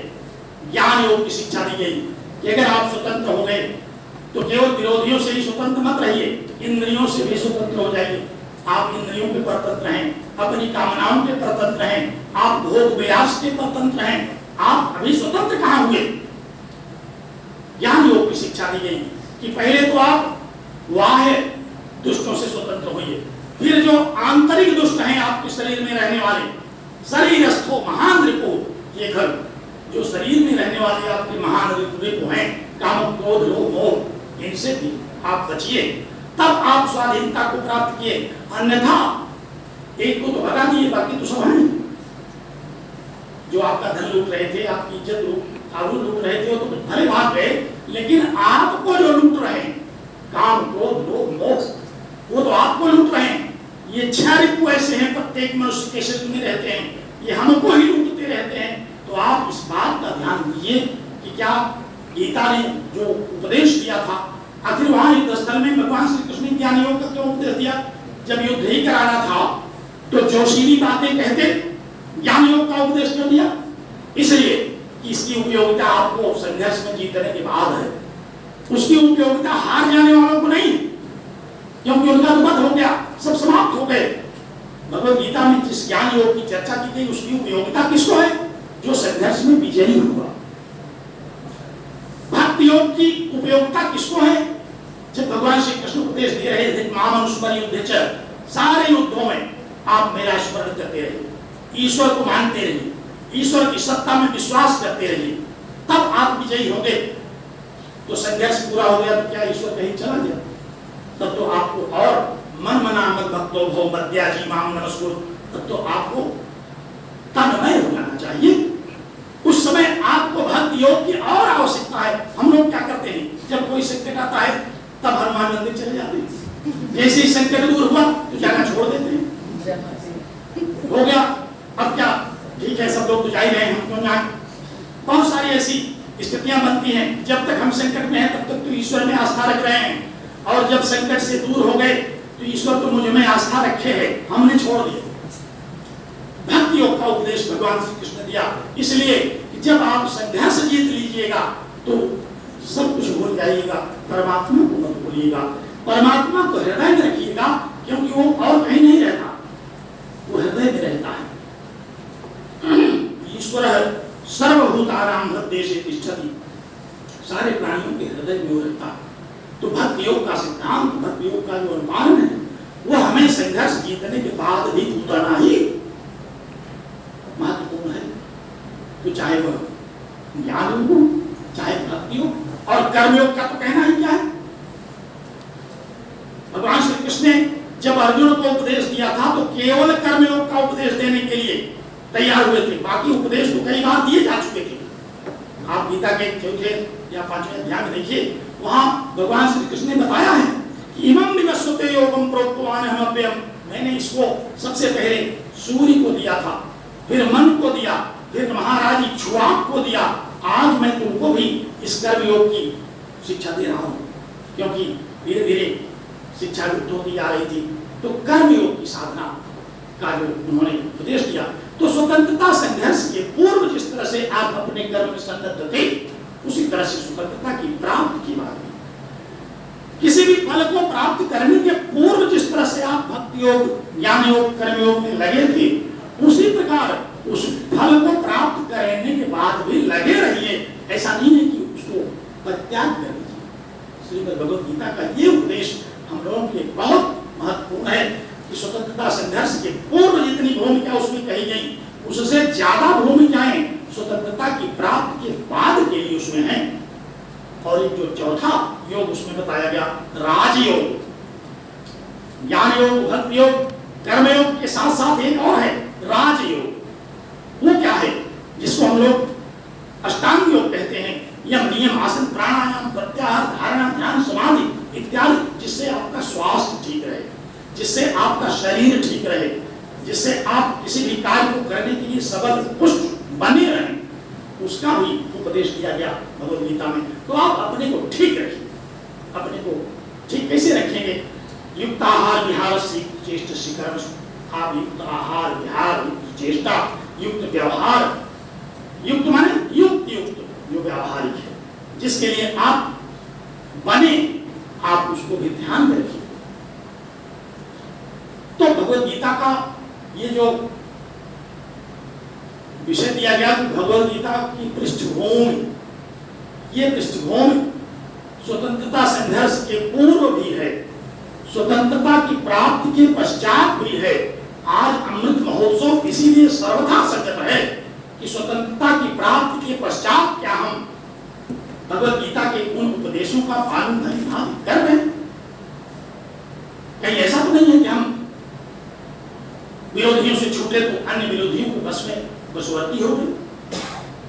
ज्ञान योग की शिक्षा दी गई कि अगर आप स्वतंत्र हो गए तो केवल विरोधियों से ही स्वतंत्र मत रहिए, इंद्रियों से भी स्वतंत्र हो जाइए। आप इंद्रियों के परतंत्र हैं, अपनी कामनाओं के परतंत्र हैं, आप भोग विलास के परतंत्र हैं। आप अभी स्वतंत्र कहाँ हुए? ज्ञान योग की शिक्षा दी गई कि पहले तो आप बाह्य दुष्टों से स्वतंत्र होइए, फिर जो आंतरिक दुष्ट हैं आपके शरीर में रहने वाले, शरीरस्थो महान रिपु, ये घर जो शरीर में रहने वाले आपके महान रिपु हैं, काम क्रोध लोभ मोह, इनसे भी आप बचिए, तब आप स्वाधीनता को प्राप्त किए। अन्यथा एक को तो भगा दिए, बाकी तो सब हैं जो आपका धन लूट रहे थे, आपकी इज्जत लूट रहे थे, वो तो भले भाग गए, लेकिन आपको जो लूट रहे हैं काम क्रोध लोभ मोह, वो तो आपको लूट रहे हैं। ये 6 रिपु ऐसे हैं प्रत्येक मनुष्य के शरीर में रहते हैं, ये हमको ही लूटते रहते हैं। तो आप इस बात का ध्यान दीजिए कि क्या गीता ने जो उपदेश दिया था, आखिर वहां युद्ध स्थल में भगवान श्री कृष्ण ने ज्ञान योग का क्यों उपदेश दिया? जब युद्ध ही कराना था तो जोशीली बातें कहते ज्ञान योग का उपदेश क्यों दिया? इसलिए कि इसकी उपयोगिता आपको संघर्ष में जीतने के बाद है, उसकी उपयोगिता हार जाने वालों को नहीं, क्योंकि उनका तो वध हो गया, सब समाप्त हो गए। भगवद गीता में जिस ज्ञान योग की चर्चा की गई उसकी उपयोगिता किसको है? जो संघर्ष में विजयी हुआ। भक्ति योग की उपयोगिता किसको है? जब भगवान श्री कृष्ण उपदेश दे रहे थे, मामनुस्मर युद्ध च, सारे युद्धों में आप मेरा स्मरण करते रहिए, ईश्वर को मानते रहिए, ईश्वर की सत्ता में विश्वास करते रहिए, तब आप विजयी होंगे। तो संघर्ष पूरा हो गया तो क्या ईश्वर कहीं चला गया? तब तो आपको और मन मना मत भक्तो भव मद्याजी माम नमस्कुर, तब तो आपको तन्मय हो जाना चाहिए। उस समय आपको भक्ति योग की और आवश्यकता है। हम लोग क्या करते हैं, जब कोई संकट आता है तब हनुमान मंदिर चले जाते हैं, जैसे ही संकट दूर हुआ तो जाना छोड़ देते हैं, हो गया अब क्या, ठीक है सब लोग तो जा ही रहे हैं, हम क्यों जाएं? बहुत सारी ऐसी स्थितियां बनती हैं, जब तक हम संकट में हैं तब तक तो ईश्वर में आस्था रख रहे हैं, और जब संकट से दूर हो गए तो ईश्वर तो मुझ में आस्था रखे है, हमने छोड़ दिया। भक्ति योग का उपदेश भगवान श्री कृष्ण दिया, इसलिए कि जब आप संघर्ष जीत लीजिएगा तो सब कुछ भूल जाइएगा, परमात्मा को मत भूलिएगा, परमात्मा को हृदय में रखिएगा, क्योंकि वो और कहीं नहीं रहता, वो हृदय में रहता है। ईश्वर सर्वभूतानां हृदयेषु तिष्ठति, सारे प्राणियों के हृदय में वो रहता है। तो भक्ति योग का सिद्धांत, भक्ति योग का जो अनुमान है वो हमें संघर्ष जीतने के बाद भी उतरना ही महत्वपूर्ण है। तो चाहे वह ज्ञान योग हो, चाहे भक्ति योग, और कर्म योग का तो कहना ही क्या है। भगवान श्री कृष्ण ने जब अर्जुन को उपदेश दिया था तो केवल कर्म योग का उपदेश देने के लिए तैयार हुए थे, बाकी उपदेश तो कई बार दिए जा चुके थे। आप गीता के 4 या 5वें अध्याय में देखिए, वहां भगवान श्री कृष्ण ने बताया है कि इमं विवस्वते योगम प्रोक्तवान हमप्यम, मैंने इसको सबसे पहले सूर्य को दिया था, फिर मन को दिया, फिर महाराज इक्ष्वाक को दिया, आज मैं तुमको भी इस कर्म योग की शिक्षा दे रहा हूं, क्योंकि धीरे धीरे शिक्षा लुप्त होती जा रही थी। तो कर्म योग की साधना का जो उन्होंने उपदेश दिया, तो स्वतंत्रता संघर्ष के पूर्व जिस तरह से आप अपने कर्म में संलग्न थे, उसी तरह से स्वतंत्रता की प्राप्ति की बात है। किसी भी फल को प्राप्त करने के पूर्व जिस तरह से आप भक्ति योग, ज्ञान योग, कर्म योग में लगे थे, उसी प्रकार उस फल को प्राप्त करने के बाद भी लगे रहिए। ऐसा नहीं है कि उसको परित्याग कर दीजिए। श्रीमद् भगवद गीता का ये उपदेश हम लोगों के लिए बहुत महत्वपूर्ण है कि स्वतंत्रता संघर्ष के पूर्व जितनी भूमिका उसमें कही गई, उससे ज्यादा भूमिकाएं स्वतंत्रता की प्राप्ति के बाद के लिए उसमें है। और एक जो चौथा योग उसमें बताया गया, राजयोग, ज्ञान योग, भक्ति योग, कर्म योग के साथ साथ एक और है राजयोग। वो क्या है? जिसको हम लोग अष्टांग योग कहते हैं, यम नियम आसन प्राणायाम प्रत्याहार धारणा ध्यान समाधि इत्यादि, जिससे आपका स्वास्थ्य ठीक रहे, जिससे आपका शरीर ठीक रहे, जिससे आप किसी भी कार्य को करने के लिए सबल पुष्ट बने रहें, उसका भी उपदेश दिया गया भगवद गीता में। तो आप अपने को ठीक रखिए। अपने को ठीक कैसे रखेंगे? युक्त आहार विहार चेष्ट शिखर, आप युक्त आहार विहार, युक्त चेष्टा, युक्त व्यवहार, युक्त माने युक्त युक्त जो व्यवहारिक है, जिसके लिए आप बने, आप उसको भी ध्यान में रखिए। तो भगवद गीता का ये जो विषय दिया गया कि भगवद गीता की पृष्ठभूमि, ये पृष्ठभूमि स्वतंत्रता संघर्ष के पूर्व भी है, स्वतंत्रता की प्राप्ति के पश्चात भी है। आज अमृत महोत्सव इसीलिए सर्वथा संगत है कि स्वतंत्रता की प्राप्ति के पश्चात क्या हम भगवद गीता के उन उपदेशों का पालन कर रहे हैं? कहीं ऐसा तो नहीं है कि हम विरोधियों से छूटे तो अन्य विरोधियों को बस में बसवर्ती हो गए,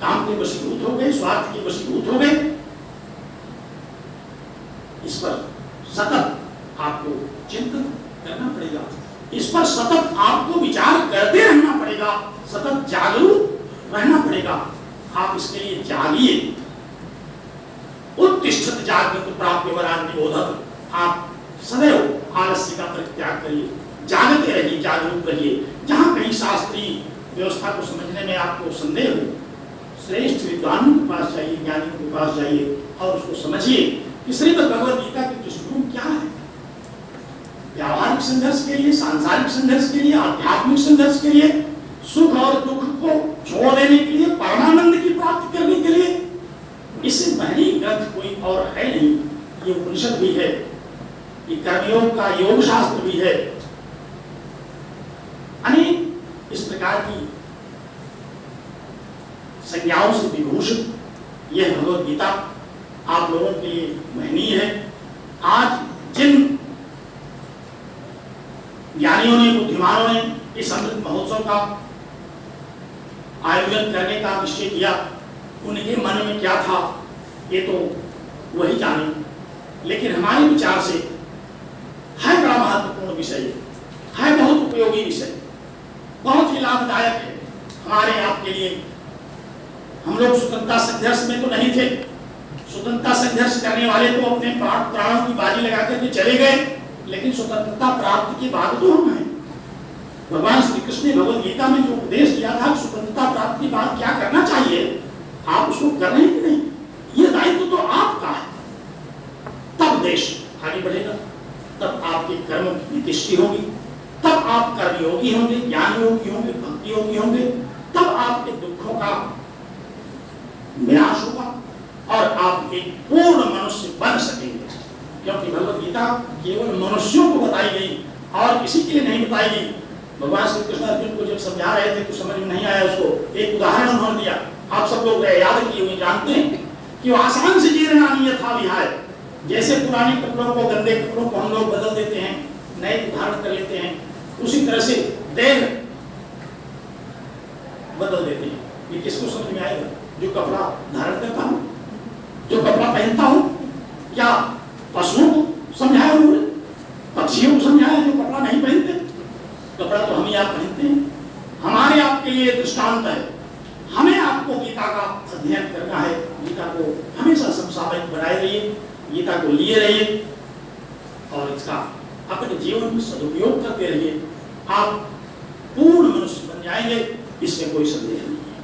काम के वशीभूत हो गए, स्वार्थ के वशीभूत हो गए। इस पर सतत आपको चिंतन करना पड़ेगा, इस पर सतत आपको विचार करते रहना पड़ेगा, सतत जागरूक रहना पड़ेगा। आप इसके लिए जागिए, उत्तिष्ठत जागृत प्राप्य वरान निबोधत। आप सदैव आलस्य का परित्याग करिए, जागते रहिए, जागरूक रहिए। जहाँ कहीं शास्त्रीय व्यवस्था को समझने में आपको संदेह हो, श्रेष्ठ विद्वानों के पास जाइए, ज्ञानियों के पास जाइए और उसको समझिए कि श्रीमद् भगवद गीता के दृष्टिकोण क्या है। व्यावहारिक संघर्ष के लिए, सांसारिक संघर्ष के लिए, आध्यात्मिक संघर्ष के लिए, सुख और दुख को छोड़ देने के लिए, परमानंद की प्राप्ति करने के लिए, इससे महरी ग्रंथ कोई और है नहीं। ये उपनिषद भी है, ये कर्मयोग का योग शास्त्र भी है। अनेक इस प्रकार की संज्ञाओं से विभूषित यह भगवद गीता आप लोगों के लिए महनीय है। आज जिन ज्ञानियों ने, बुद्धिमानों ने इस अमृत महोत्सव का आयोजन करने का निश्चय किया, उनके मन में क्या था ये तो वही जाने, लेकिन हमारे विचार से है बड़ा महत्वपूर्ण विषय, है बहुत उपयोगी विषय, बहुत ही लाभदायक है हमारे आपके लिए। हम लोग स्वतंत्रता संघर्ष में तो नहीं थे, स्वतंत्रता संघर्ष करने वाले तो अपने प्राणों की बाजी लगा करके चले गए, लेकिन स्वतंत्रता प्राप्ति के बाद तो हम हैं। भगवान श्री कृष्ण ने भगवद गीता में जो उपदेश दिया था, स्वतंत्रता प्राप्ति के बाद क्या करना चाहिए, आप उसको कर रहे हैं कि नहीं, ये दायित्व तो आपका है। तब देश आगे बढ़ेगा, तब आपके कर्मों की दृष्टि होगी, तब आप कर्मयोगी होंगे, ज्ञान योगी होंगे, भक्ति योगी होंगे, तब आपके दुखों का विनाश होगा और आप एक पूर्ण मनुष्य बन सकेंगे। क्योंकि भगवद गीता केवल मनुष्यों को बताई गई और किसी के लिए नहीं बताई गई। भगवान श्री कृष्ण अर्जुन को जब समझा रहे थे तो समझ में नहीं आया उसको, एक उदाहरण उन्होंने दिया, आप सब लोग याद किए हुए जानते हैं कि वो आसान से जीर्णानि यथा विहाय, जैसे पुराने कपड़ों को, गंदे कपड़ों को हम लोग बदल देते हैं, नए धारण कर लेते हैं, उसी तरह से देह बदल देते हैं। ये किसको समझ में आएगा? जो कपड़ा धारण करता हूं, जो कपड़ा पहनता हूं, क्या पशुओं को समझाया उन्होंने, पक्षियों को समझाया जो कपड़ा नहीं पहनते? कपड़ा तो हम ही आप पहनते हैं। हमारे आपके लिए दृष्टांत है, हमें आपको गीता का अध्ययन करना है, गीता को हमेशा समसामयिक बनाए रहिए, गीता को लिए रहिए और इसका अपने जीवन में सदुपयोग करते रहिए। आप पूर्ण मनुष्य बन जाएंगे, इसमें कोई संदेह नहीं है।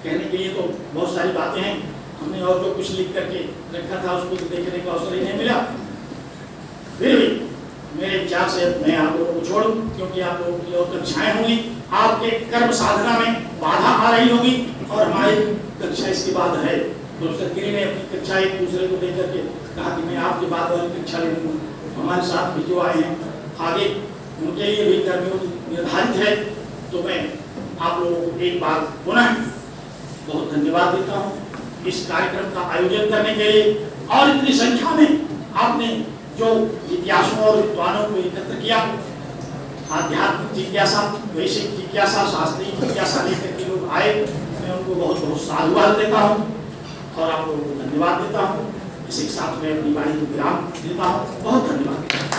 कहने के लिए तो बहुत सारी बातें हैं, हमने और जो कुछ लिख करके रखा था उसको तो देखने का अवसर ही नहीं मिला। फिर भी मेरे विचार से मैं आप लोगों को छोड़ूं, क्योंकि आप लोगों की और कक्षाएं होंगी, आपके कर्म साधना में बाधा आ रही होगी और हमारी कक्षा इसके बाद है। प्रोफेसर गिरी ने अपनी कक्षा एक दूसरे को देकर के कहा कि मैं आपके बाद वाली कक्षा ले लूँगा। हमारे साथ भी जो आए हैं आगे उनके लिए भी कर्मयोग निर्धारित है। तो मैं आप लोगों को एक बार पुनः बहुत धन्यवाद देता हूँ इस कार्यक्रम का आयोजन करने के लिए और इतनी संख्या में आपने जो जिज्ञासुओं और विद्वानों को एकत्र किया, आध्यात्मिक जिज्ञासा, वैश्विक जिज्ञासा, शास्त्रीय जिज्ञासा लेकर के लोग आए, मैं उनको बहुत बहुत साधुवाद देता हूँ और आप लोगों को धन्यवाद देता हूँ। इसी के साथ मैं अपनी वाणी को विराम देता हूँ। बहुत धन्यवाद।